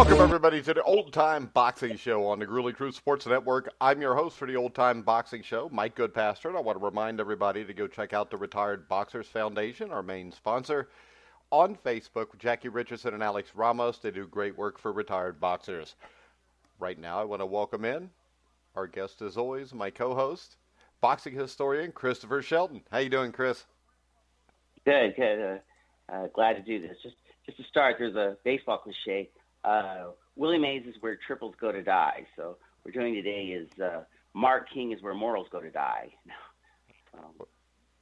Welcome, everybody, to the Old Time Boxing Show on the Gruely Crew Sports Network. I'm your host for the Old Time Boxing Show, Mike Goodpaster, and I want to remind everybody to go check out the Retired Boxers Foundation, our main sponsor, on Facebook. Jackie Richardson and Alex Ramos, they do great work for retired boxers. Right now, I want to welcome in our guest, as always, my co-host, boxing historian Christopher Shelton. How you doing, Chris? Good. Glad to do this. Just to start, there's a baseball cliche. Willie Mays is where triples go to die. So what we're doing today is Mark King is where morals go to die.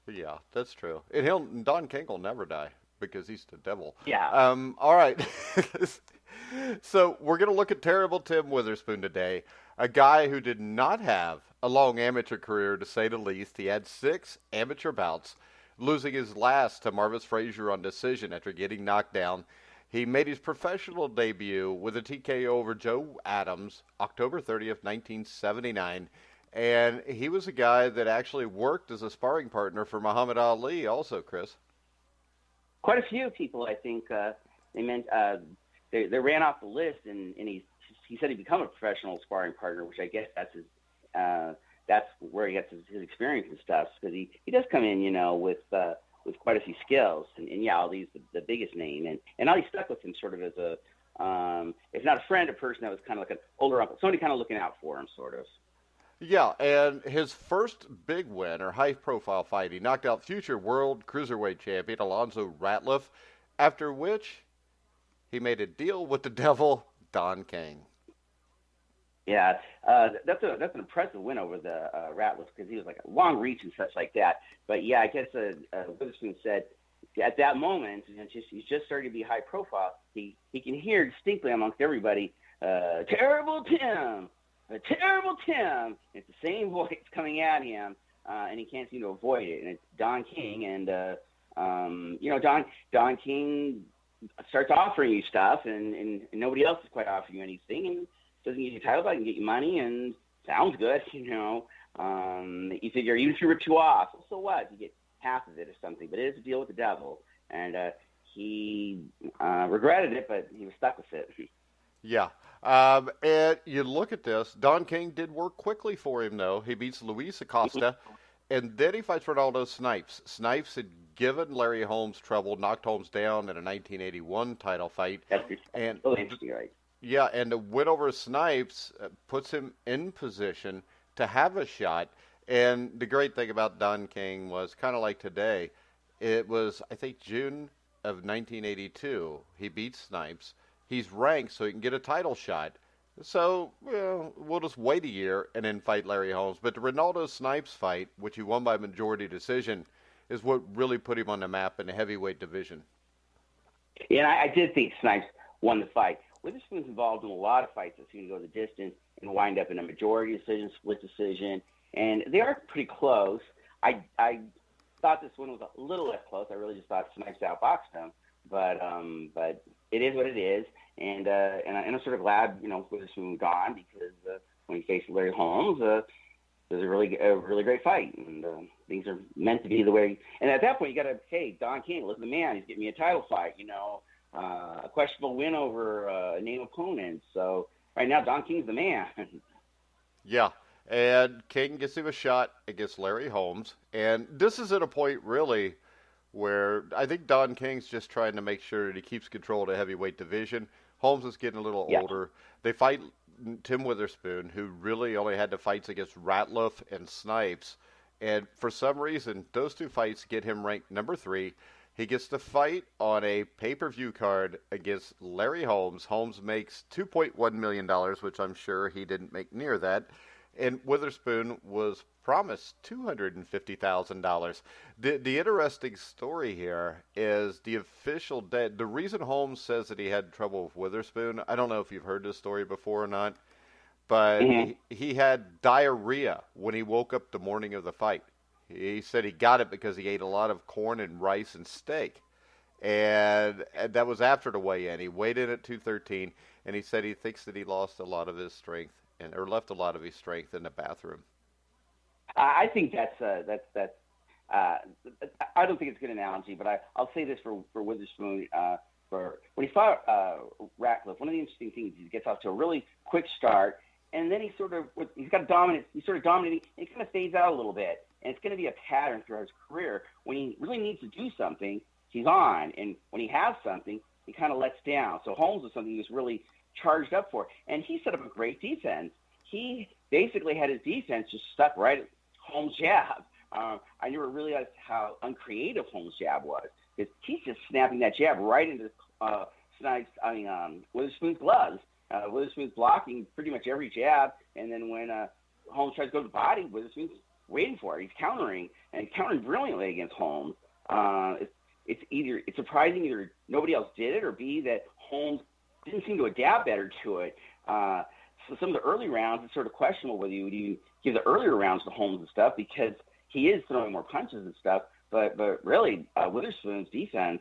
Yeah, that's true. And Don King will never die because he's the devil. Yeah. All right. So we're going to look at terrible Tim Witherspoon today, a guy who did not have a long amateur career, to say the least. He had 6 amateur bouts, losing his last to Marvis Frazier on decision after getting knocked down. He made his professional debut with a TKO over Joe Adams, October 30th, 1979. And he was a guy that actually worked as a sparring partner for Muhammad Ali also, Chris. Quite a few people, I think, they ran off the list, and he said he'd become a professional sparring partner, which I guess that's where he gets his experience and stuff, because he does come in, with quite a few skills, and yeah, Ali's the biggest name, and Ali stuck with him sort of as a, if not a friend, a person that was kind of like an older uncle, somebody kind of looking out for him, sort of. Yeah, and his first big win, or high-profile fight, he knocked out future world cruiserweight champion Alonzo Ratliff, after which he made a deal with the devil, Don King. Yeah, that's an impressive win over the Ratliff, because he was like a long reach and such like that. But yeah, I guess Witherspoon said at that moment, he's just starting to be high profile. He can hear distinctly amongst everybody, "Terrible Tim, terrible Tim." It's the same voice coming at him, and he can't seem to avoid it. And it's Don King, and Don King starts offering you stuff, and nobody else is quite offering you anything, and doesn't get you a title fight and get you money, and sounds good, You figure even if you rip 2 off, well, so what? You get half of it or something. But it is a deal with the devil, and he regretted it, but he was stuck with it. Yeah. And you look at this, Don King did work quickly for him, though. He beats Luis Acosta, and then he fights Ronaldo Snipes. Snipes had given Larry Holmes trouble, knocked Holmes down in a 1981 title fight. That's really interesting, right? Yeah, and the win over Snipes puts him in position to have a shot. And the great thing about Don King was kind of like today. It was, I think, June of 1982. He beats Snipes. He's ranked so he can get a title shot. So, we'll just wait a year and then fight Larry Holmes. But the Ronaldo Snipes fight, which he won by majority decision, is what really put him on the map in the heavyweight division. Yeah, and I did think Snipes won the fight. Witherspoon's involved in a lot of fights that seem to go the distance and wind up in a majority decision, split decision, and they are pretty close. I thought this one was a little less close. I really just thought Snipes outboxed him, but it is what it is, and I'm sort of glad Witherspoon moved on, because when he faced Larry Holmes, it was a really great fight, and things are meant to be the way. And at that point, you got to, hey, Don King, look at the man. He's getting me a title fight, a questionable win over a name opponent. So right now, Don King's the man. Yeah, and King gets him a shot against Larry Holmes. And this is at a point, really, where I think Don King's just trying to make sure that he keeps control of the heavyweight division. Holmes is getting a little older. They fight Tim Witherspoon, who really only had the fights against Ratliff and Snipes. And for some reason, those 2 fights get him ranked number 3. He gets to fight on a pay-per-view card against Larry Holmes. Holmes makes $2.1 million, which I'm sure he didn't make near that. And Witherspoon was promised $250,000. The interesting story here is the official date. The reason Holmes says that he had trouble with Witherspoon, I don't know if you've heard this story before or not, but he had diarrhea when he woke up the morning of the fight. He said he got it because he ate a lot of corn and rice and steak. And that was after the weigh-in. He weighed in at 213, and he said he thinks that he lost a lot of his strength, or left a lot of his strength in the bathroom. I think that's I don't think it's a good analogy, but I'll say this for Witherspoon. for when he fought Ratcliffe. One of the interesting things, he gets off to a really quick start, and then he's sort of dominating, and he kind of fades out a little bit. And it's going to be a pattern throughout his career. When he really needs to do something, he's on, and when he has something, he kind of lets down. So Holmes was something he was really charged up for, and he set up a great defense. He basically had his defense just stuck right at Holmes' jab. I never realized how uncreative Holmes' jab was, because he's just snapping that jab right into Witherspoon's gloves. Witherspoon's blocking pretty much every jab, and then when Holmes tries to go to the body, Witherspoon's waiting for it. He's countering, and countering brilliantly against Holmes. It's surprising either nobody else did it, or B, that Holmes didn't seem to adapt better to it. So some of the early rounds, it's sort of questionable whether you give the earlier rounds to Holmes and stuff, because he is throwing more punches and stuff. But really, Witherspoon's defense,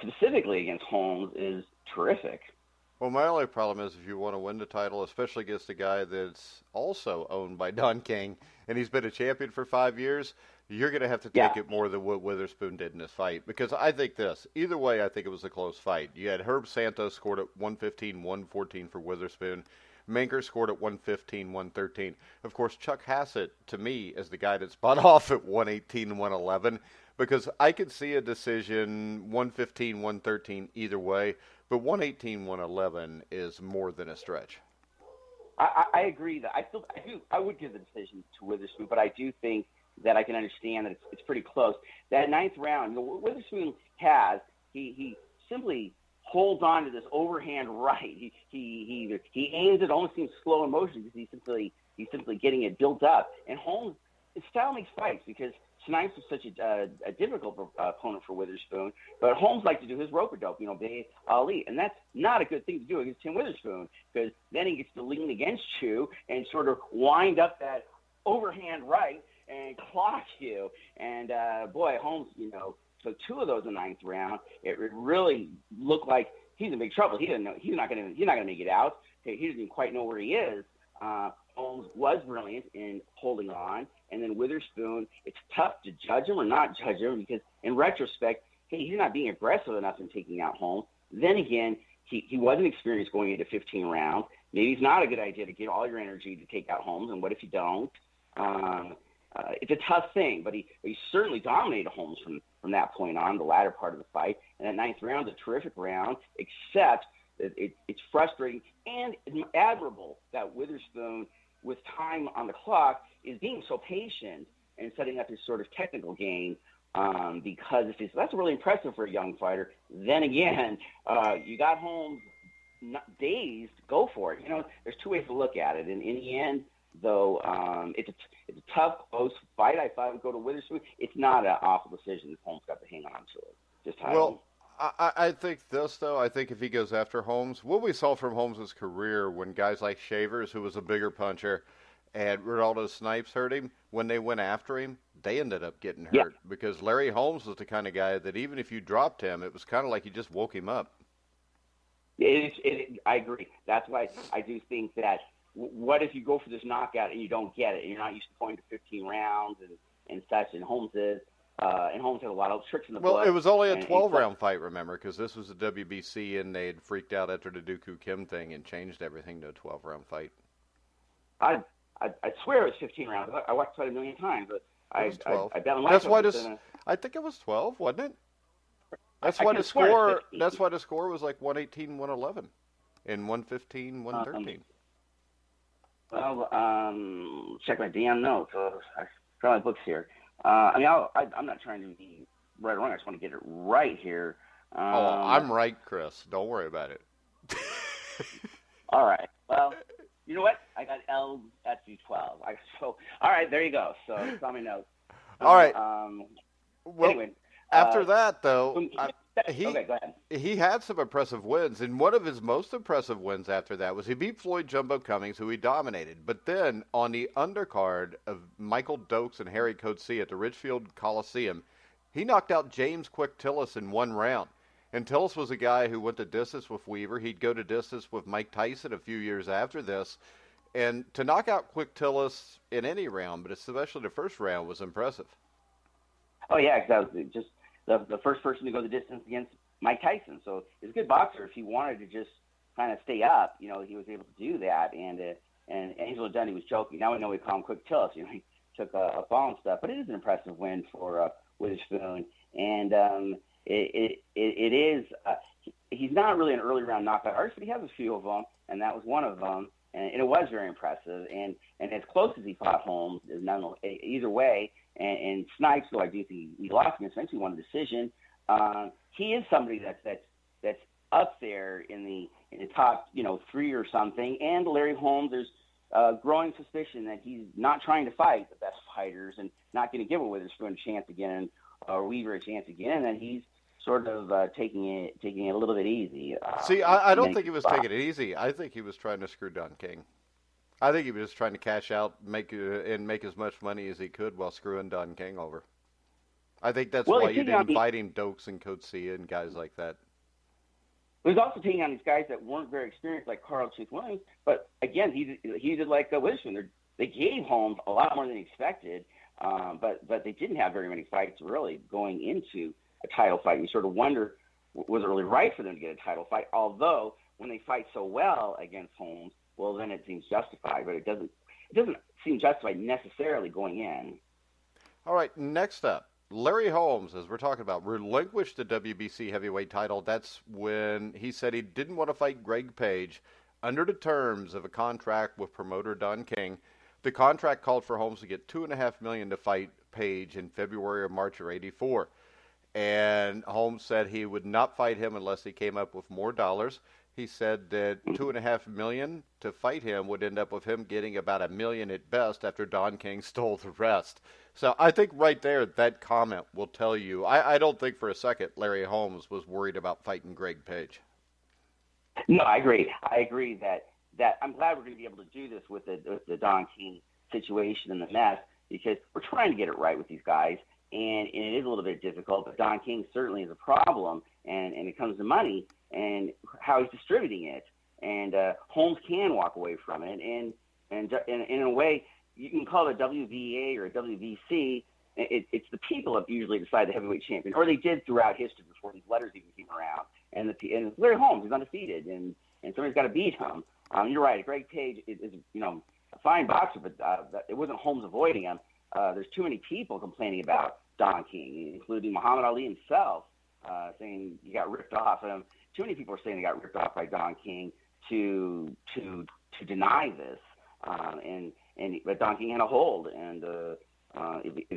specifically against Holmes, is terrific. Well, my only problem is if you want to win the title, especially against a guy that's also owned by Don King, and he's been a champion for 5 years, you're going to have to take it more than what Witherspoon did in this fight. Because I think either way, I think it was a close fight. You had Herb Santos scored at 115-114 for Witherspoon. Manker scored at 115-113. Of course, Chuck Hassett, to me, is the guy that spun off at 118-111, because I could see a decision 115-113 either way, but 118-111 is more than a stretch. I agree that I would give the decision to Witherspoon, but I do think that I can understand that it's pretty close. That ninth round, Witherspoon he simply holds on to this overhand right. He aims it, almost seems slow in motion, because he's simply getting it built up. And Holmes, his style makes fights, because Snipes was such a difficult opponent for Witherspoon, but Holmes liked to do his rope-a-dope, Bay Ali, and that's not a good thing to do against Tim Witherspoon, because then he gets to lean against you and sort of wind up that overhand right and clock you. And boy, Holmes, took two of those in the ninth round. It really looked like he's in big trouble. He didn't know he's not going to make it out. He doesn't even quite know where he is. Holmes was brilliant in holding on, and then Witherspoon, it's tough to judge him or not judge him, because in retrospect, he's not being aggressive enough in taking out Holmes. Then again, he wasn't experienced going into 15 rounds. Maybe it's not a good idea to give all your energy to take out Holmes, and what if you don't? It's a tough thing, but he certainly dominated Holmes from that point on, the latter part of the fight. And that ninth round is a terrific round, except that it's frustrating and admirable that Witherspoon, with time on the clock, is being so patient and setting up his sort of technical game, because that's really impressive for a young fighter. Then again, you got Holmes dazed, go for it. There's two ways to look at it. And in the end, though, it's a tough, close fight. I thought it would go to Witherspoon. It's not an awful decision. Holmes got to hang on to it. Just how I think this, though, I think if he goes after Holmes, what we saw from Holmes' career when guys like Shavers, who was a bigger puncher, and Ronaldo Snipes hurt him, when they went after him, they ended up getting hurt, because Larry Holmes was the kind of guy that even if you dropped him, it was kind of like you just woke him up. I agree. That's why I do think that what if you go for this knockout and you don't get it, and you're not used to going to 15 rounds and such, and Holmes is. And Holmes had a lot of tricks in the book. Well, it was only a 12-round fight, remember, because this was a WBC, and they had freaked out after the Dooku Kim thing and changed everything to a 12-round fight. I swear it was 15 rounds. I watched it a million times, but it was 12. I bet on that's why I think it was 12, wasn't it? That's why the score. That's why the score was like 118-111, and 115-113. Well, check my damn notes. I got my books here. I'm not trying to be right or wrong. I just want to get it right here. I'm right, Chris. Don't worry about it. All right. Well, you know what? I got L at B12. All right, there you go. So it's on my notes. All right. Well, anyway, after that, though, okay, go ahead. He had some impressive wins, and one of his most impressive wins after that was he beat Floyd Jumbo Cummings, who he dominated. But then on the undercard of Michael Dokes and Harry Coetzee at the Ridgefield Coliseum, he knocked out James Quick Tillis in one round. And Tillis was a guy who went to distance with Weaver. He'd go to distance with Mike Tyson a few years after this. And to knock out Quick Tillis in any round, but especially the first round, was impressive. Oh, yeah, because that was just the first person to go the distance against Mike Tyson. So he's a good boxer. If he wanted to just kind of stay up, he was able to do that. And Angelo Dundee was joking. Now we know we call him Quick Tillis. He took a fall and stuff, but it is an impressive win for Witherspoon. And it is. He's not really an early round knockout artist, but he has a few of them, and that was one of them. And it was very impressive. And as close as he fought Holmes, either way. And Snipes, though I do think he lost him, essentially won the decision. He is somebody that's up there in the top, 3 or something. And Larry Holmes, there's growing suspicion that he's not trying to fight the best fighters and not going to give a Witherspoon a chance again or Weaver a chance again. And he's sort of taking it a little bit easy. See, I don't think he was taking it easy. I think he was trying to screw Don King. I think he was just trying to cash out, make as much money as he could while screwing Don King over. I think that's why you didn't fight him, Dokes and Coetzee and guys like that. He was also taking on these guys that weren't very experienced, like Carl Chase Williams. But again, he did like Witherspoon. They gave Holmes a lot more than he expected, but they didn't have very many fights really going into a title fight. You sort of wonder, was it really right for them to get a title fight? Although when they fight so well against Holmes, well, then it seems justified, but it doesn't seem justified necessarily going in. All right, next up, Larry Holmes, as we're talking about, relinquished the WBC heavyweight title. That's when he said he didn't want to fight Greg Page under the terms of a contract with promoter Don King. The contract called for Holmes to get $2.5 million to fight Page in February or March of '84. And Holmes said he would not fight him unless he came up with more dollars. He said that $2.5 million to fight him would end up with him getting about $1 million at best after Don King stole the rest. So I think right there, that comment will tell you. I don't think for a second Larry Holmes was worried about fighting Greg Page. No, I agree. I agree that I'm glad we're going to be able to do this with the Don King situation and the mess, because we're trying to get it right with these guys. And it is a little bit difficult, but Don King certainly is a problem, and it comes to money and how he's distributing it. And Holmes can walk away from it, and in a way, you can call it a WVA or a WVC. It's the people that usually decide the heavyweight champion, or they did throughout history before these letters even came around. And Larry Holmes is undefeated, and somebody's got to beat him. You're right. Greg Page is a fine boxer, but it wasn't Holmes avoiding him. There's too many people complaining about Don King, including Muhammad Ali himself, saying he got ripped off. Too many people are saying they got ripped off by Don King to deny this, but Don King had a hold, and it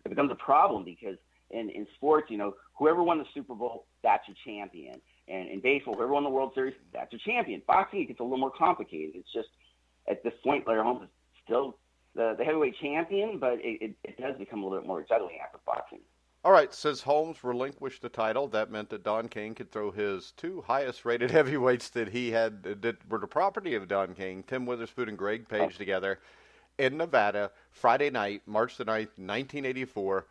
becomes a problem because in sports, whoever won the Super Bowl, that's your champion, and in baseball, whoever won the World Series, that's your champion. Boxing, it gets a little more complicated. It's just at this point, Larry Holmes is still the heavyweight champion, but it does become a little bit more juggling after boxing. All right, since Holmes relinquished the title, that meant that Don King could throw his two highest-rated heavyweights that he had that were the property of Don King, Tim Witherspoon and Greg Page, together in Nevada, Friday night, March the 9th, 1984,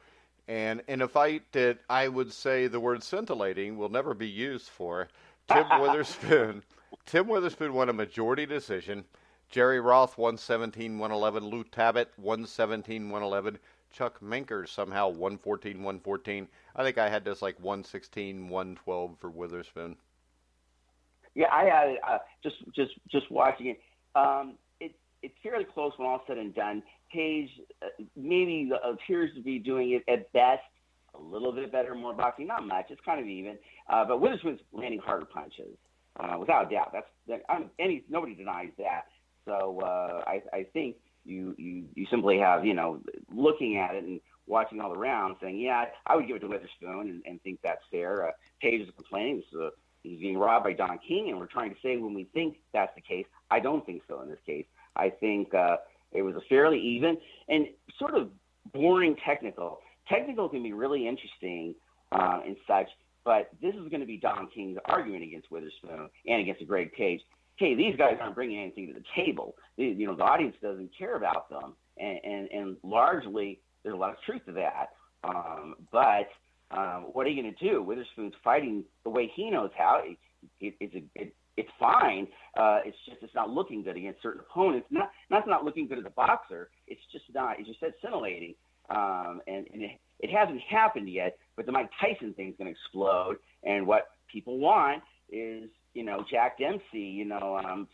and in a fight that I would say the word scintillating will never be used for, Tim Witherspoon won a majority decision. Jerry Roth 117-111, Lou Tabbitt 117-111, Chuck Minkers somehow 114-114. I think I had this like 116-112 for Witherspoon. Yeah, I had just watching it. It's fairly close when all said and done. Page maybe appears to be doing it at best a little bit better, more boxing, not much. It's kind of even. But Witherspoon's landing harder punches, without a doubt. Nobody denies that. So I think you simply have, looking at it and watching all the rounds, saying, yeah, I would give it to Witherspoon and think that's fair. Page is complaining he's being robbed by Don King, and we're trying to say when we think that's the case. I don't think so in this case. I think it was a fairly even and sort of boring technical. Technical can be really interesting and such, but this is going to be Don King's argument against Witherspoon and against Greg Page. Hey, these guys aren't bringing anything to the table. The audience doesn't care about them, and largely there's a lot of truth to that. But what are you going to do? Witherspoon's fighting the way he knows how. It's fine. It's not looking good against certain opponents. Not looking good as a boxer. It's just not. As you said, scintillating. And It hasn't happened yet, but the Mike Tyson thing's going to explode. And what people want is, Jack Dempsey,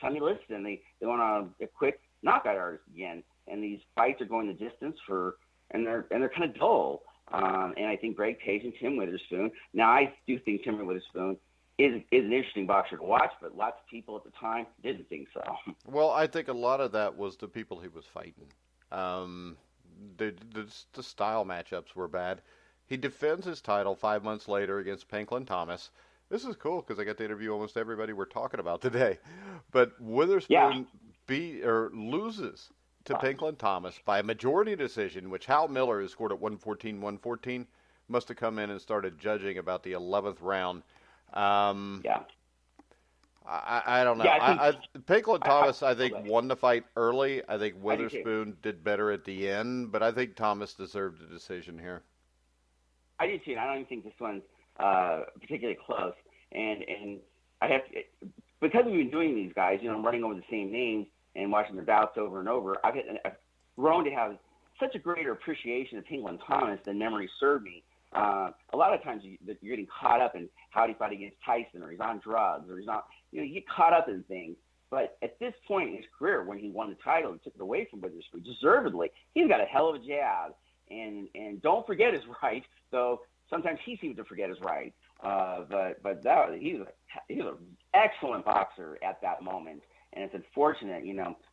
Sonny Liston. They want a quick knockout artist again. And these fights are going the distance and they're kind of dull. And I think Greg Page and Tim Witherspoon. Now, I do think Tim Witherspoon is an interesting boxer to watch, but lots of people at the time didn't think so. Well, I think a lot of that was the people he was fighting. The style matchups were bad. He defends his title 5 months later against Panklin Thomas. This is cool because I got to interview almost everybody we're talking about today. But Witherspoon loses to Panklin Thomas by a majority decision, which Hal Miller, who scored at 114, must have come in and started judging about the 11th round. I don't know. Panklin Thomas, I think, won the fight early. I think Witherspoon did better at the end, but I think Thomas deserved a decision here. I do too. I don't even think this one's particularly close. And I have to, because we've been doing these guys, I'm running over the same names and watching their bouts over and over. I've grown to have such a greater appreciation of Panklin Thomas than memory served me. A lot of times you're getting caught up in how he fought against Tyson, or he's on drugs, or he's not. You get caught up in things. But at this point in his career, when he won the title and took it away from Witherspoon, deservedly, he's got a hell of a jab. And don't forget his right, though sometimes he seems to forget his right. But he was an excellent boxer at that moment. And it's unfortunate,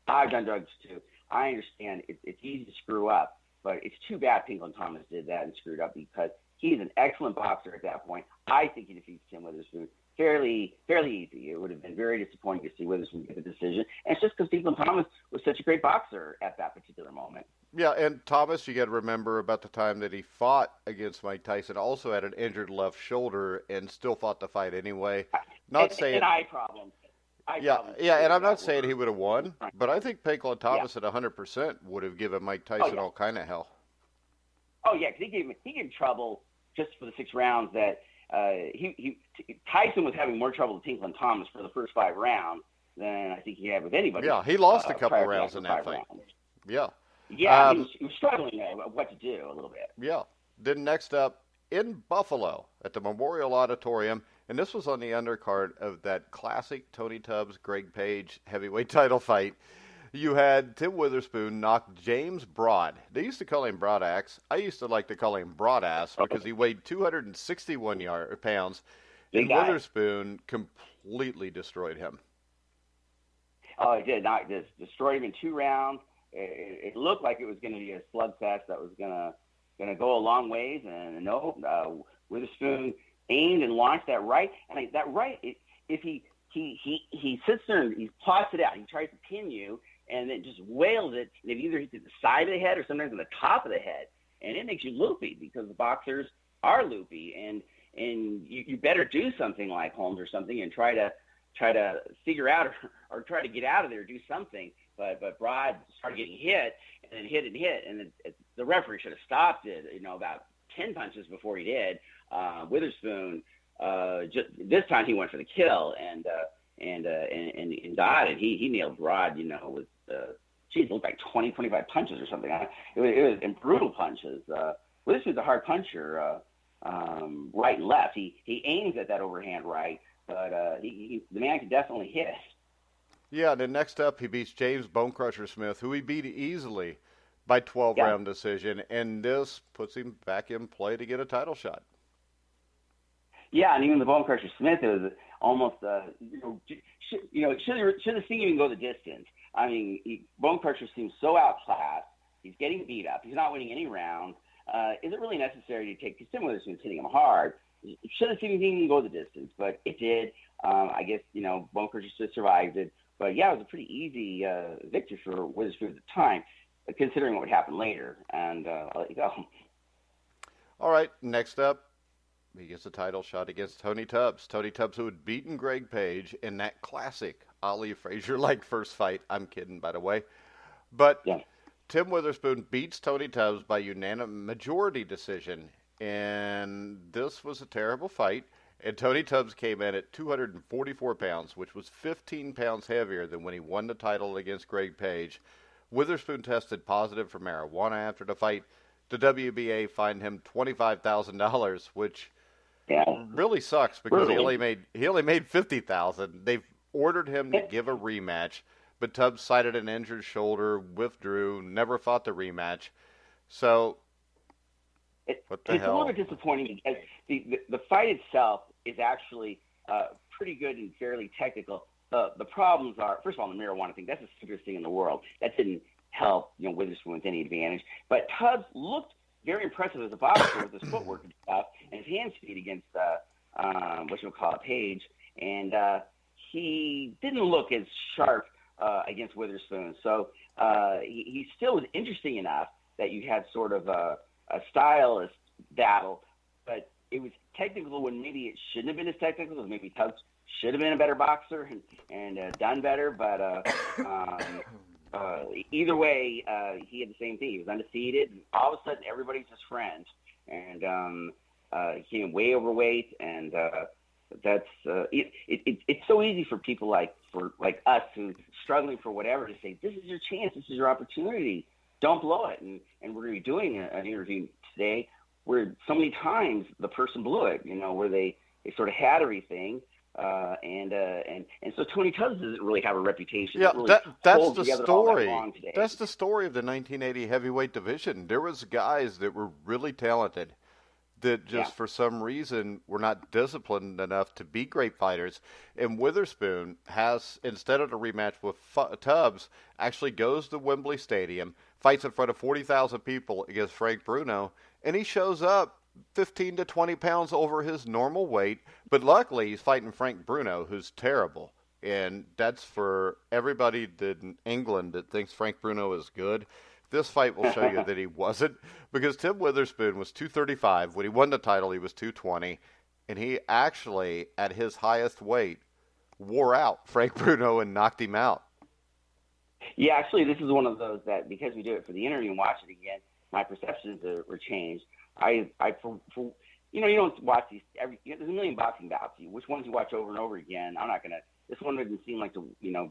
I've done drugs too. I understand it's easy to screw up, but it's too bad Panklin Thomas did that and screwed up, because he's an excellent boxer at that point. I think he defeats Tim Witherspoon fairly easy. It would have been very disappointing to see Witherspoon get the decision. And it's just because Panklin Thomas was such a great boxer at that particular moment. Yeah, and Thomas, you got to remember about the time that he fought against Mike Tyson, also had an injured left shoulder and still fought the fight anyway. An eye problem. And I'm not saying he would have won, but I think Panklin Thomas at 100% would have given Mike Tyson all kind of hell. Oh yeah, because he gave him trouble just for the 6 rounds. That Tyson was having more trouble with Panklin Thomas for the first 5 rounds than I think he had with anybody. Yeah, he lost a couple rounds in that fight. Rounds. Yeah. Yeah, he was struggling what to do a little bit. Yeah. Then next up, in Buffalo at the Memorial Auditorium, and this was on the undercard of that classic Tony Tubbs, Greg Page heavyweight title fight. You had Tim Witherspoon knock James Broad. They used to call him Broadaxe. I used to like to call him Broadass because he weighed 261 pounds. And Witherspoon completely destroyed him. Oh, he did. Just destroyed him in 2 rounds. It looked like it was going to be a slugfest that was going to go a long ways, and no, Witherspoon aimed and launched that right, and that right, if he sits there and he plots it out, he tries to pin you, and then just wails it, and it either hits at the side of the head or sometimes on the top of the head, and it makes you loopy because the boxers are loopy, and you better do something like Holmes or something and try to figure out or try to get out of there, do something. But Broad started getting hit and then hit, and the referee should have stopped it, about 10 punches before he did. Witherspoon, just this time he went for the kill and got it. He nailed Broad, with it looked like 20, 25 punches or something. It was in brutal punches. Witherspoon's a hard puncher, right and left. He aims at that overhand right, but the man can definitely hit. Yeah, and then next up, he beats James Bonecrusher Smith, who he beat easily by 12-round decision, and this puts him back in play to get a title shot. Yeah, and even the Bonecrusher Smith, it was almost, should have seen him go the distance. I mean, Bonecrusher seems so outclassed. He's getting beat up. He's not winning any rounds. Is it really necessary to take, because Tim Witherspoon's hitting him hard. Should have seen him go the distance, but it did. I guess, Bonecrusher Smith survived it. But, yeah, it was a pretty easy victory for Witherspoon at the time, considering what would happen later. And I'll let you go. All right, next up, he gets a title shot against Tony Tubbs. Tony Tubbs, who had beaten Greg Page in that classic Ali Frazier-like first fight. I'm kidding, by the way. But Tim Witherspoon beats Tony Tubbs by unanimous majority decision. And this was a terrible fight. And Tony Tubbs came in at 244 pounds, which was 15 pounds heavier than when he won the title against Greg Page. Witherspoon tested positive for marijuana after the fight. the WBA fined him $25,000, which Yeah, really sucks because he only made 50,000. They've ordered him to give a rematch, but Tubbs cited an injured shoulder, withdrew, never fought the rematch. So what the it's a hell? little bit disappointing because the fight itself is actually pretty good and fairly technical. The problems are, first of all, the marijuana thing. That's the stupidest thing in the world. That didn't help, Witherspoon with any advantage. But Tubbs looked very impressive as a boxer with his footwork and stuff, and his hand speed against Page, and he didn't look as sharp against Witherspoon. So he still was interesting enough that you had sort of a stylist battle, but it was technical when maybe it shouldn't have been as technical, because maybe Tubbs should have been a better boxer and done better. But either way, he had the same thing. He was undefeated, and all of a sudden everybody's his friend. And he came way overweight, and that's it's so easy for people like us who struggling for whatever to say, this is your chance, this is your opportunity, don't blow it. And we're going to be doing an interview today where so many times the person blew it, where they sort of had everything. And so Tony Tubbs doesn't really have a reputation. Yeah, really that's the story. That's the story of the 1980 heavyweight division. There was guys that were really talented that just for some reason were not disciplined enough to be great fighters. And Witherspoon has, instead of a rematch with Tubbs, actually goes to Wembley Stadium, fights in front of 40,000 people against Frank Bruno, and he shows up 15 to 20 pounds over his normal weight. But luckily, he's fighting Frank Bruno, who's terrible. And that's for everybody in England that thinks Frank Bruno is good. This fight will show you that he wasn't, because Tim Witherspoon was 235. When he won the title, he was 220. And he actually, at his highest weight, wore out Frank Bruno and knocked him out. Yeah, actually, this is one of those that, because we do it for the interview and watch it again, my perceptions were changed. You don't watch these there's a million boxing bouts. Which ones you watch over and over again? I'm not going to. This one didn't seem like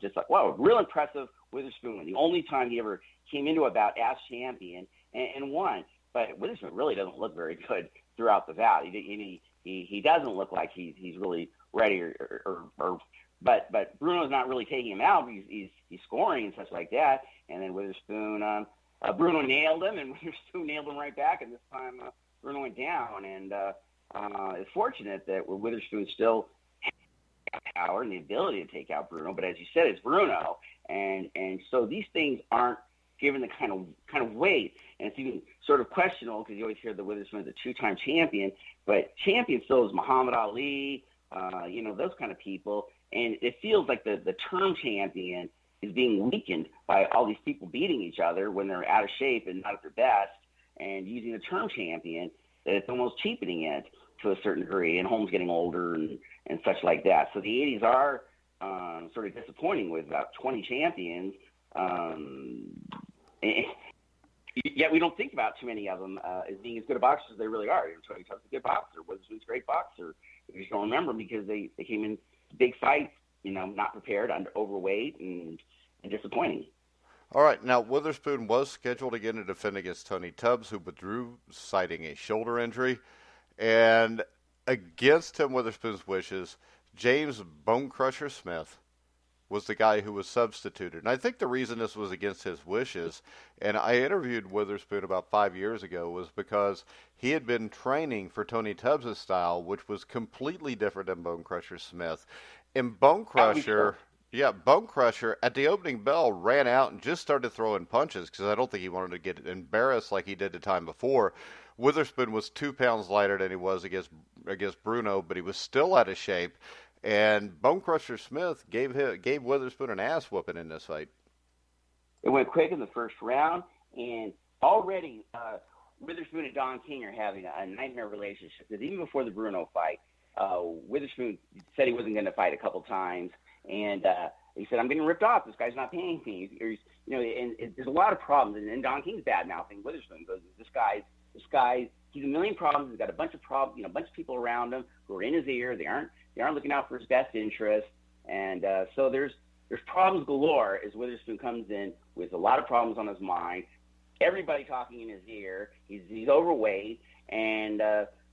just like, wow, real impressive Witherspoon. The only time he ever came into a bout as champion and won. But Witherspoon really doesn't look very good throughout the bout. He doesn't look like he's really ready but Bruno's not really taking him out. He's scoring and such like that. And then Witherspoon, Bruno nailed him, and Witherspoon nailed him right back. And this time Bruno went down. And it's fortunate that Witherspoon still has power and the ability to take out Bruno. But as you said, it's Bruno, and so these things aren't given the kind of weight. And it's even sort of questionable, because you always hear that Witherspoon is a two-time champion, but champion still is Muhammad Ali, those kind of people. And it feels like the term champion is being weakened by all these people beating each other when they're out of shape and not at their best, and using the term champion, that it's almost cheapening it to a certain degree, and Holmes getting older and such like that. So the 80s are sort of disappointing with about 20 champions. Yet we don't think about too many of them as being as good a boxers as they really are. Tony Tubbs is a good boxer. Witherspoon's a great boxer. We just don't remember them because they came in big fights, not prepared, overweight, and disappointing. All right, now Witherspoon was scheduled again to defend against Tony Tubbs, who withdrew, citing a shoulder injury. And against Tim Witherspoon's wishes, James Bone Crusher Smith was the guy who was substituted. And I think the reason this was against his wishes, and I interviewed Witherspoon about 5 years ago, was because he had been training for Tony Tubbs' style, which was completely different than Bone Crusher Smith. And Bone Crusher at the opening bell ran out and just started throwing punches, because I don't think he wanted to get embarrassed like he did the time before. Witherspoon was 2 pounds lighter than he was against Bruno, but he was still out of shape. And Bone Crusher Smith gave Witherspoon an ass whooping in this fight. It went quick in the first round, and already Witherspoon and Don King are having a nightmare relationship. Because even before the Bruno fight, Witherspoon said he wasn't going to fight a couple times, and he said, "I'm getting ripped off. This guy's not paying me." And there's a lot of problems. And Don King's bad mouthing Witherspoon because this guy, he's a million problems. He's got a bunch of problems, a bunch of people around him who are in his ear. They aren't looking out for his best interest. And so there's problems galore as Witherspoon comes in with a lot of problems on his mind. everybody talking in his ear. He's overweight, and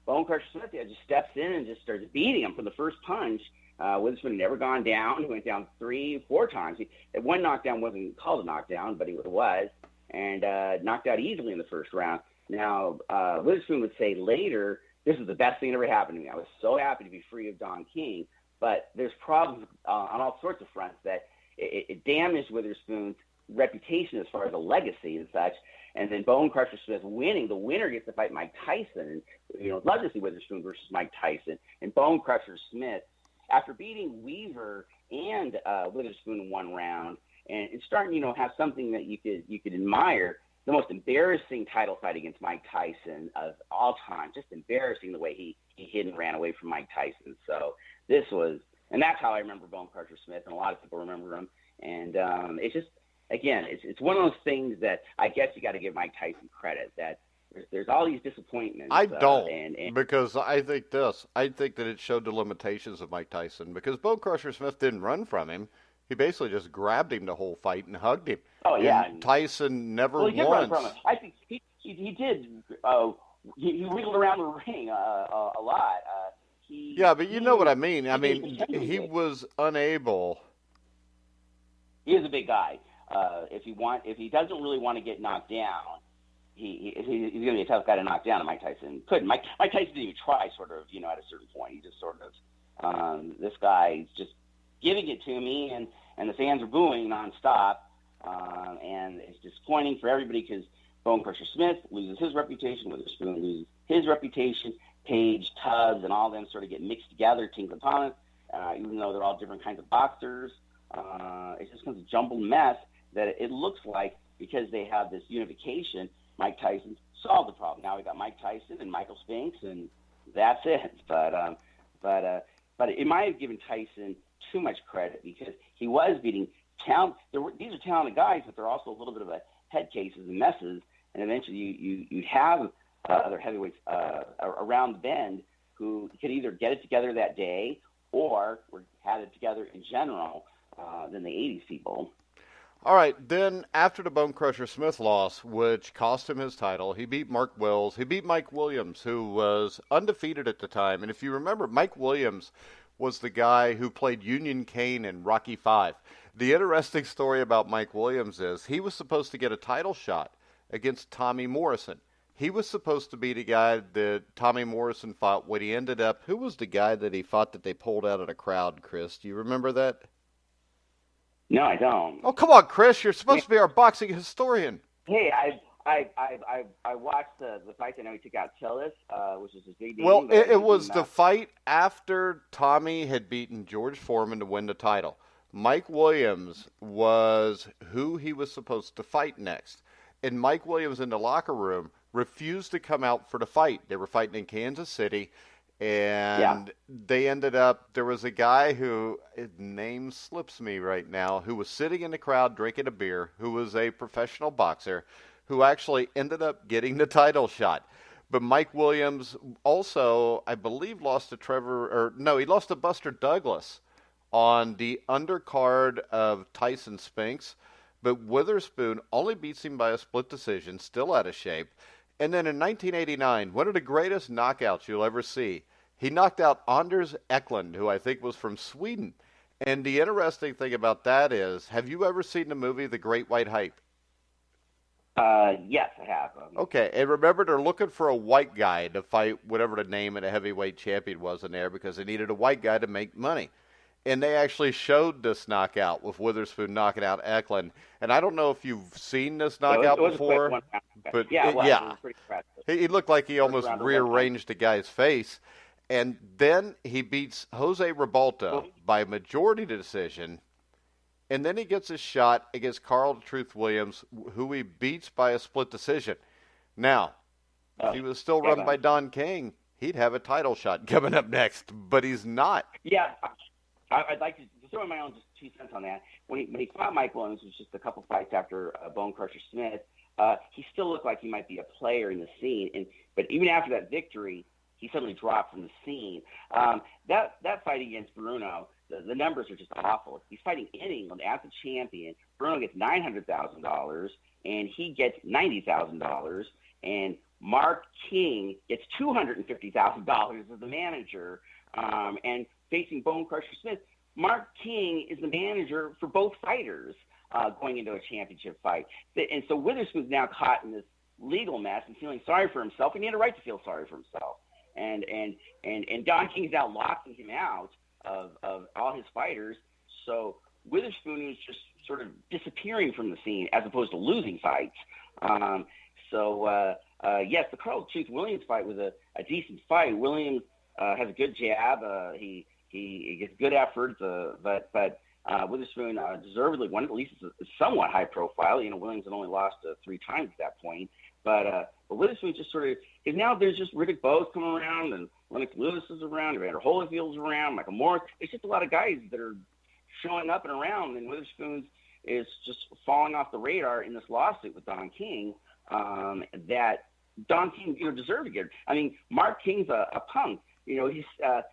Bone Crusher Smith just steps in and just starts beating him from the first punch. Witherspoon had never gone down. He went down 3-4 times. One knockdown wasn't called a knockdown, but it was, and knocked out easily in the first round. Now, Witherspoon would say later, this is the best thing that ever happened to me. I was so happy to be free of Don King, but there's problems on all sorts of fronts that it damaged Witherspoon's reputation as far as a legacy and such. And then Bone Crusher Smith winning, the winner gets to fight Mike Tyson. And, love to see Witherspoon versus Mike Tyson. And Bone Crusher Smith, after beating Weaver and Witherspoon in one round, and starting, have something that you could admire, the most embarrassing title fight against Mike Tyson of all time. Just embarrassing the way he hid and ran away from Mike Tyson. So this was, and that's how I remember Bone Crusher Smith, and a lot of people remember him. And it's just, again, it's one of those things that I guess you got to give Mike Tyson credit, that there's all these disappointments. I don't, because I think that it showed the limitations of Mike Tyson, because Bone Crusher Smith didn't run from him. He basically just grabbed him the whole fight and hugged him. Oh, yeah. And Tyson never he did once. Run from him. I think he did. He wiggled around the ring a lot. But you know what I mean. I mean, he was unable. He is a big guy. If he doesn't really want to get knocked down, he's going to be a tough guy to knock down. And Mike Tyson couldn't. Mike Tyson didn't even try. Sort of, at a certain point, he just sort of. This guy's just giving it to me, and the fans are booing nonstop, and it's disappointing for everybody because Bone Crusher Smith loses his reputation, Witherspoon loses his reputation, Page, Tubbs, and all of them sort of get mixed together, teams and opponents, even though they're all different kinds of boxers. It just becomes a jumbled mess that it looks like, because they have this unification, Mike Tyson solved the problem. Now we got Mike Tyson and Michael Spinks, and that's it. But it might have given Tyson too much credit, because he was beating talent. These are talented guys, but they're also a little bit of a head cases and messes. And eventually you'd have other heavyweights around the bend who could either get it together that day or had it together in general than the 80s people. All right, then after the Bone Crusher Smith loss, which cost him his title, he beat Mark Wills. He beat Mike Williams, who was undefeated at the time. And if you remember, Mike Williams was the guy who played Union Kane in Rocky V. The interesting story about Mike Williams is he was supposed to get a title shot against Tommy Morrison. He was supposed to be the guy that Tommy Morrison fought when he ended up. Who was the guy that he fought that they pulled out of the crowd, Chris? Do you remember that? No, I don't. Oh, come on, Chris. You're supposed to be our boxing historian. Hey, I watched the fight. I know he took out Tillis, which is his big deal. Well, it was the fight after Tommy had beaten George Foreman to win the title. Mike Williams was who he was supposed to fight next. And Mike Williams in the locker room refused to come out for the fight. They were fighting in Kansas City. And they ended up, there was a guy who, his name slips me right now, who was sitting in the crowd drinking a beer, who was a professional boxer, who actually ended up getting the title shot. But Mike Williams also, I believe, lost to Buster Douglas on the undercard of Tyson Spinks. But Witherspoon only beats him by a split decision, still out of shape. And then in 1989, one of the greatest knockouts you'll ever see, he knocked out Anders Eklund, who I think was from Sweden. And the interesting thing about that is, have you ever seen the movie The Great White Hype? Yes, I have. Okay, and remember, they're looking for a white guy to fight whatever the name of the heavyweight champion was in there, because they needed a white guy to make money. And they actually showed this knockout with Witherspoon knocking out Eklund. And I don't know if you've seen this knockout before, but it was pretty impressive. He looked like he almost rearranged the guy's face. And then he beats Jose Rebalta by a majority decision. And then he gets a shot against Carl Truth Williams, who he beats by a split decision. Now, if he was still run by Don King, he'd have a title shot coming up next, but he's not. Yeah, I'd like to throw in my own just 2 cents on that. When he fought Mike Williams, it was just a couple fights after Bone Crusher Smith, he still looked like he might be a player in the scene. But even after that victory, he suddenly dropped from the scene. That fight against Bruno, the numbers are just awful. He's fighting in England as a champion. Bruno gets $900,000. and he gets $90,000, and Mark King gets $250,000 as the manager, and facing Bone Crusher Smith. Mark King is the manager for both fighters going into a championship fight. And so Witherspoon's now caught in this legal mess and feeling sorry for himself, and he had a right to feel sorry for himself. And Don King's now locking him out of all his fighters. So Witherspoon is just sort of disappearing from the scene as opposed to losing fights. Yes, the Carl Truth Williams fight was a decent fight. Williams has a good jab. He gets good efforts, but Witherspoon deservedly won. At least it's somewhat high profile. Williams had only lost 3 times at that point. But Witherspoon just sort of – because now there's just Riddick Bowe's coming around, and Lennox Lewis is around, Evander Holyfield's around, Michael Morris. It's just a lot of guys that are showing up and around, and Witherspoon is just falling off the radar in this lawsuit with Don King that Don King deserved to get. I mean, Mark King's a punk. He's a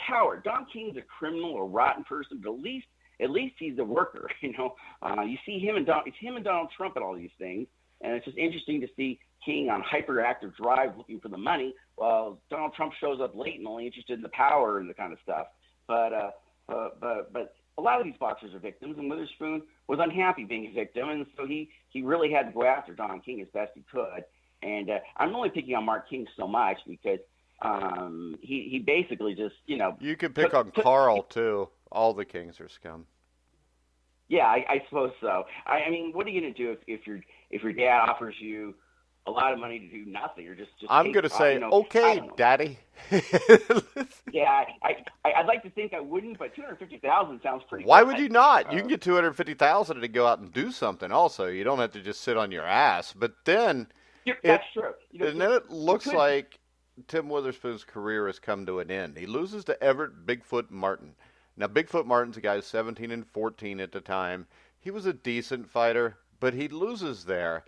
coward. Don King's a criminal or rotten person, but at least he's a worker. You see him and it's him and Donald Trump at all these things, and it's just interesting to see King on hyperactive drive looking for the money, while Donald Trump shows up late and only interested in the power and the kind of stuff. But a lot of these boxers are victims, and Witherspoon was unhappy being a victim, and so he really had to go after Don King as best he could. And I'm only picking on Mark King so much because he basically just, You could pick on Carl, too. All the Kings are scum. Yeah, I suppose so. I mean, what are you going to do if your dad offers you a lot of money to do nothing, or just I'm going to say, okay, Daddy. Yeah, I'd like to think I wouldn't, but $250,000 sounds pretty. Why good. would you not? You can get $250,000 to go out and do something. Also, you don't have to just sit on your ass. But then, that's true. And then it looks like Tim Witherspoon's career has come to an end. He loses to Everett Bigfoot Martin. Now, Bigfoot Martin's a guy 17-14 at the time. He was a decent fighter, but he loses there.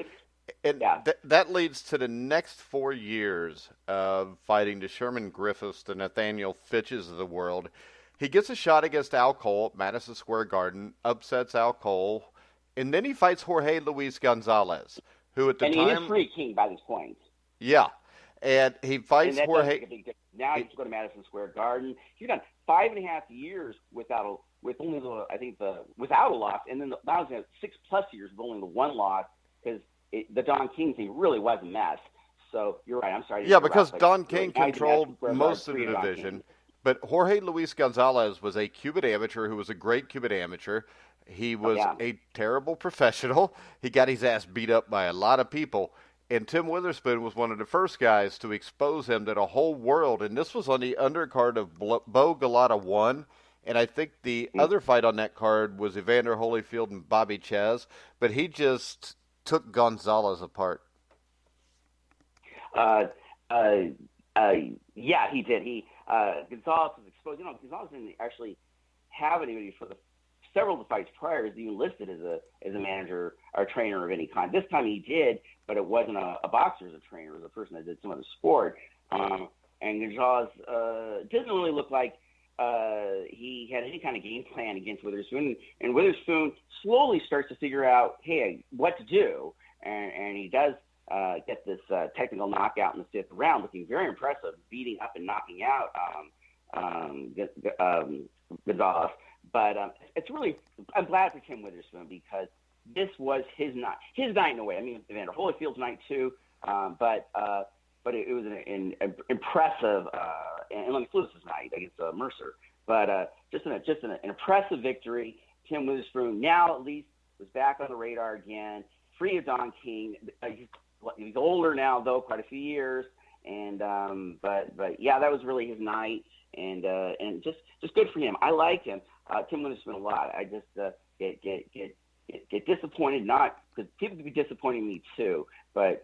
And that leads to the next 4 years of fighting to Sherman Griffiths, the Nathaniel Fitches of the world. He gets a shot against Al Cole at Madison Square Garden, upsets Al Cole, and then he fights Jorge Luis Gonzalez, who at the time... And he is free king by this point. Yeah. And he fights Jorge... Now he's going to Madison Square Garden. He's done 5.5 years without a loss, and then now he's got 6+ years with only the one loss, because the Don King thing really was a mess. So you're right. I'm sorry. Yeah, because Don King controlled most of the division. But Jorge Luis Gonzalez was a Cuban amateur who was a great Cuban amateur. He was a terrible professional. He got his ass beat up by a lot of people. And Tim Witherspoon was one of the first guys to expose him to the whole world. And this was on the undercard of Bo Galata 1. And I think the other fight on that card was Evander Holyfield and Bobby Chez. But he just took Gonzalez apart. Yeah, he did. Gonzalez was exposed. Gonzalez didn't actually have anybody for several of the fights prior. He even listed as a manager or trainer of any kind. This time he did, but it wasn't a boxer as a trainer. It was a person that did some other sport. And Gonzalez doesn't really look like he had any kind of game plan against Witherspoon. And Witherspoon slowly starts to figure out, hey, what to do. And he does get this technical knockout in the 5th round, looking very impressive, beating up and knocking out Gonzalez. But it's really, I'm glad for Tim Witherspoon, because this was his night in a way. I mean, Evander Holyfield's night too, but it was an impressive, and Lennox Lewis's night against Mercer. But just an impressive victory. Tim Witherspoon now at least was back on the radar again, free of Don King. He's older now, though, quite a few years. And but yeah, that was really his night, and just good for him. I like him, Tim Witherspoon, a lot. I just get disappointed, not because people can be disappointing me too, but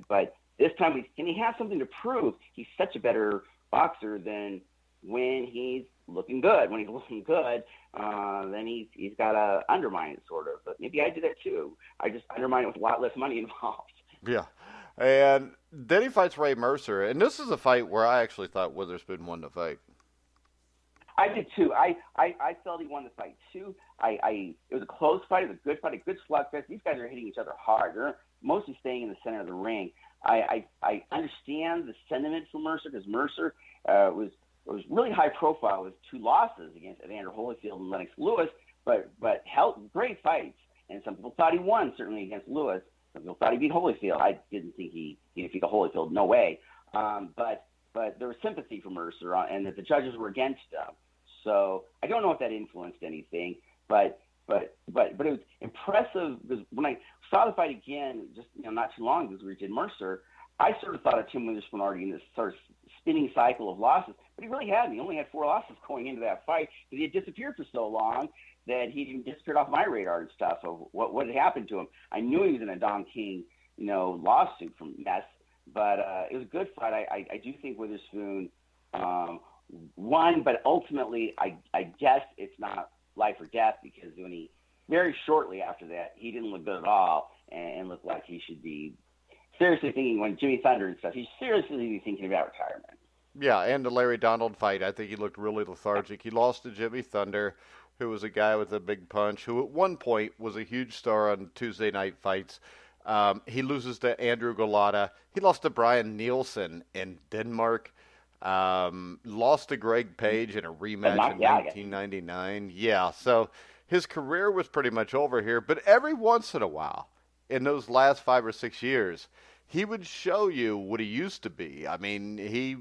this time he has something to prove. He's such a better boxer than when he's looking good. When he's looking good, then he's got to undermine it, sort of. But maybe I do that too. I just undermine it with a lot less money involved. Yeah. And then he fights Ray Mercer. And this is a fight where I actually thought Witherspoon won the fight. I did too. I felt he won the fight too. It was a close fight. It was a good fight, a good slugfest. These guys are hitting each other hard. They're mostly staying in the center of the ring. I understand the sentiment for Mercer because Mercer was really high profile with 2 losses against Evander Holyfield and Lennox Lewis, but held great fights. And some people thought he won, certainly against Lewis. Some people thought he beat Holyfield. I didn't think he defeated Holyfield. No way. But there was sympathy for Mercer, and that the judges were against him. So I don't know if that influenced anything, but it was impressive because when I saw the fight again, just not too long ago, we did Mercer, I sort of thought of Tim Witherspoon already in this sort of spinning cycle of losses, but he really hadn't. He only had 4 losses going into that fight because he had disappeared for so long that he even disappeared off my radar and stuff. So what had happened to him? I knew he was in a Don King, lawsuit from mess, but it was a good fight. I do think Witherspoon won, but ultimately I guess it's not life or death because when he very shortly after that he didn't look good at all and looked like he should be seriously thinking when Jimmy Thunder and stuff. He's seriously thinking about retirement. Yeah, and the Larry Donald fight, I think he looked really lethargic. He lost to Jimmy Thunder, who was a guy with a big punch, who at one point was a huge star on Tuesday night fights. He loses to Andrew Golota. He lost to Brian Nielsen in Denmark. Lost to Greg Page in a rematch in 1999. Yeah, so his career was pretty much over here. But every once in a while, in those last 5 or 6 years, he would show you what he used to be. I mean, the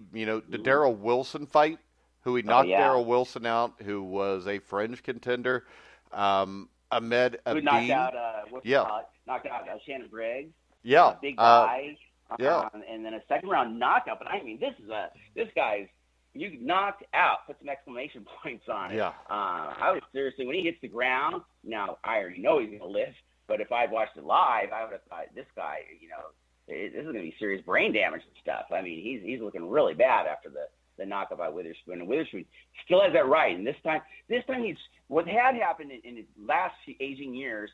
Darryl Wilson fight, who he knocked Darryl Wilson out, who was a fringe contender. Ahmed Abdin. Who knocked out Shannon Briggs. Yeah. Big guy. Yeah. And then a second round knockout. But I mean, this guy's you knocked out. Put some exclamation points on it. Yeah. I was seriously when he hits the ground. Now I already know he's going to lift, but if I'd watched it live, I would have thought this guy, this is going to be serious brain damage and stuff. I mean, he's looking really bad after the knockout by Witherspoon. And Witherspoon still has that right. And this time what had happened in his last few aging years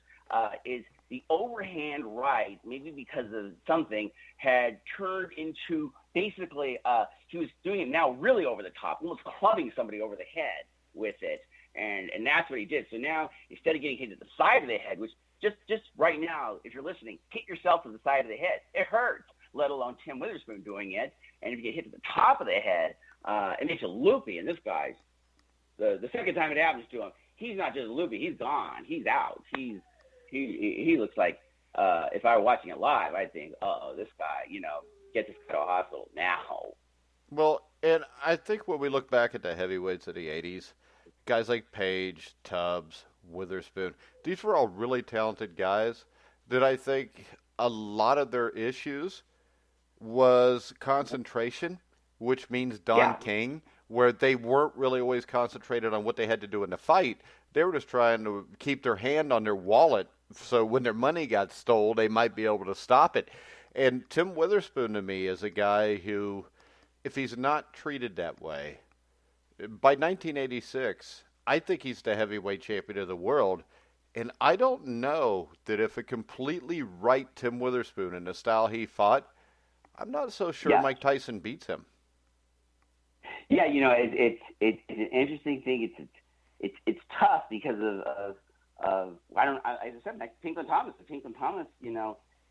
is the overhand right, maybe because of something, had turned into basically he was doing it now really over the top, almost clubbing somebody over the head with it. And that's what he did. So now instead of getting hit at the side of the head, which just right now, if you're listening, hit yourself to the side of the head. It hurts, let alone Tim Witherspoon doing it. And if you get hit at the top of the head, it makes you loopy. And this guy's the second time it happens to him, he's not just loopy, he's gone. He's out. He looks like if I were watching it live, I'd think, this guy, get this guy to a hospital now. Well, and I think when we look back at the heavyweights of the 80s, guys like Page, Tubbs, Witherspoon, these were all really talented guys that I think a lot of their issues was concentration, which means Don King, where they weren't really always concentrated on what they had to do in the fight. They were just trying to keep their hand on their wallet so when their money got stole, they might be able to stop it. And Tim Witherspoon to me is a guy who, if he's not treated that way, by 1986, I think he's the heavyweight champion of the world. And I don't know that if a completely right Tim Witherspoon in the style he fought, I'm not so sure Mike Tyson beats him. Yeah, it's an interesting thing. It's tough because of as I said, next to Pinklon Thomas. If Pinklon Thomas,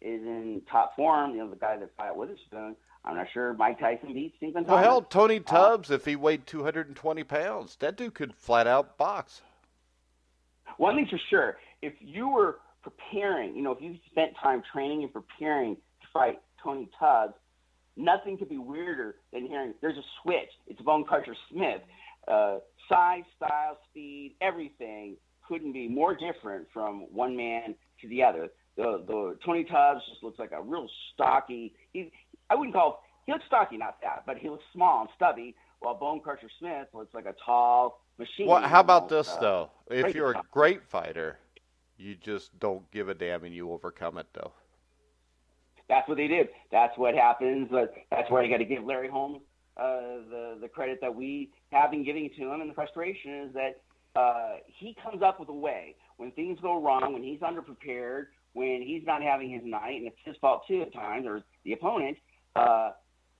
is in top form, the guy that fought Witherspoon, I'm not sure Mike Tyson beats Pinklon Thomas. Well, hell, Tony Tubbs, if he weighed 220 pounds, that dude could flat out box. One thing's for sure, if you were preparing, if you spent time training and preparing to fight Tony Tubbs, nothing could be weirder than hearing there's a switch. It's Bone Crusher Smith. Size, style, speed, everything couldn't be more different from one man to the other. The Tony Tubbs just looks like a real stocky. He looks stocky, not that, but he looks small and stubby, while Bone Crusher Smith looks like a tall machine. Well, how about this, though? If you're a great fighter, you just don't give a damn and you overcome it, though. That's what they did. That's what happens. That's why you got to give Larry Holmes the credit that we have been giving to him, and the frustration is that he comes up with a way. When things go wrong, when he's underprepared, when he's not having his night, and it's his fault too at times, or the opponent,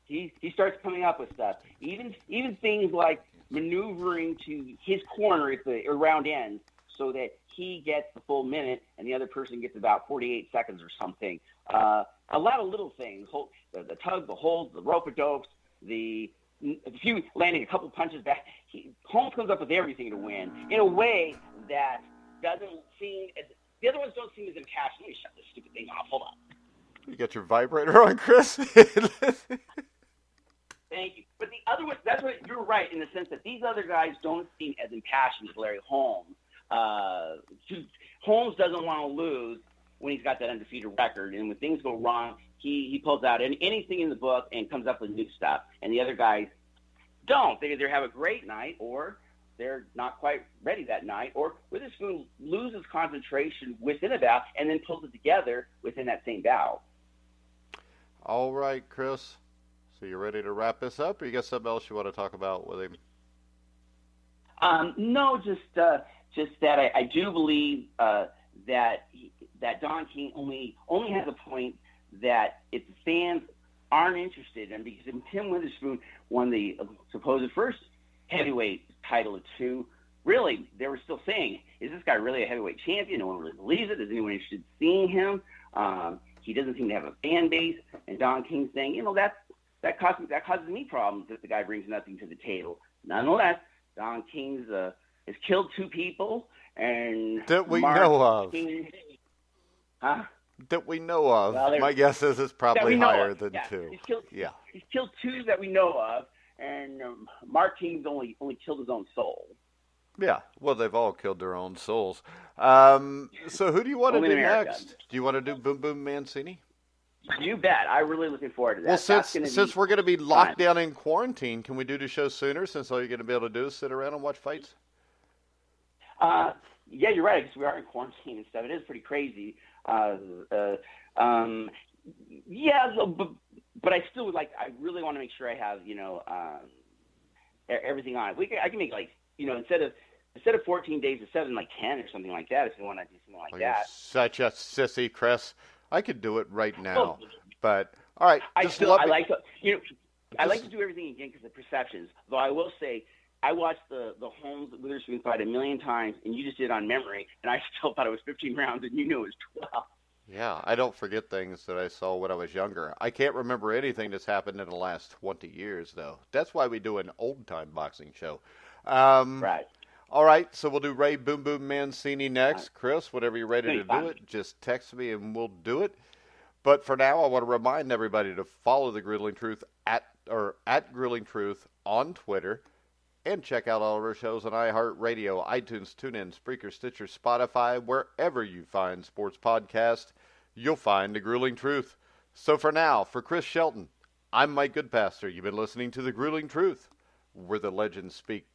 he starts coming up with stuff. Even things like maneuvering to his corner at the round end so that he gets the full minute and the other person gets about 48 seconds or something. A lot of little things, the tug, the hold, the rope-a-dopes, if you landing a couple punches back, Holmes comes up with everything to win in a way that doesn't seem as the other ones don't seem as impassioned. Let me shut this stupid thing off. Hold on. You got your vibrator on, Chris? Thank you. But the other ones, that's what you're right in the sense that these other guys don't seem as impassioned as Larry Holmes. Holmes doesn't want to lose when he's got that undefeated record, and when things go wrong, he pulls out anything in the book and comes up with new stuff. And the other guys don't. They either have a great night or they're not quite ready that night, or Witherspoon loses concentration within a bout and then pulls it together within that same bout. All right, Chris. So you ready to wrap this up, or you got something else you want to talk about with him? No, just that I do believe that Don King only has a point that if the fans aren't interested in, because if Tim Witherspoon won the supposed first heavyweight title at 2, really, they were still saying, is this guy really a heavyweight champion? No one really believes it. Is anyone interested in seeing him? He doesn't seem to have a fan base. And Don King's saying, that causes me problems if the guy brings nothing to the table. Nonetheless, Don King's has killed 2 people, and that we know of. Huh? That we know of. Well, my guess is it's probably higher than 2. He's killed 2 that we know of, and Mark King's only killed his own soul. Yeah, well, they've all killed their own souls. So who do you want to do next? Do you want to do Boom Boom Mancini? You bet. I'm really looking forward to that. Well, since we're going to be locked down in quarantine, can we do the show sooner, since all you're going to be able to do is sit around and watch fights? Yeah, you're right, because we are in quarantine and stuff. It is pretty crazy. Yeah, but I still would like. I really want to make sure I have everything on. I can make instead of 14 days to 7, like 10 or something like that. If you want to do something like that. You're such a sissy, Chris. I could do it right now, but all right. I like to do everything again because of perceptions. Though I will say, I watched the Holmes Witherspoon fight a million times, and you just did it on memory, and I still thought it was 15 rounds, and you knew it was 12. Yeah, I don't forget things that I saw when I was younger. I can't remember anything that's happened in the last 20 years, though. That's why we do an old-time boxing show. Right. All right, so we'll do Ray Boom Boom Mancini next. Chris, whenever you're ready to do it, just text me and we'll do it. But for now, I want to remind everybody to follow The Grueling Truth at Grueling Truth on Twitter, and check out all of our shows on iHeartRadio, iTunes, TuneIn, Spreaker, Stitcher, Spotify. Wherever you find sports podcasts, you'll find The Grueling Truth. So for now, for Chris Shelton, I'm Mike Goodpaster. You've been listening to The Grueling Truth, where the legends speak.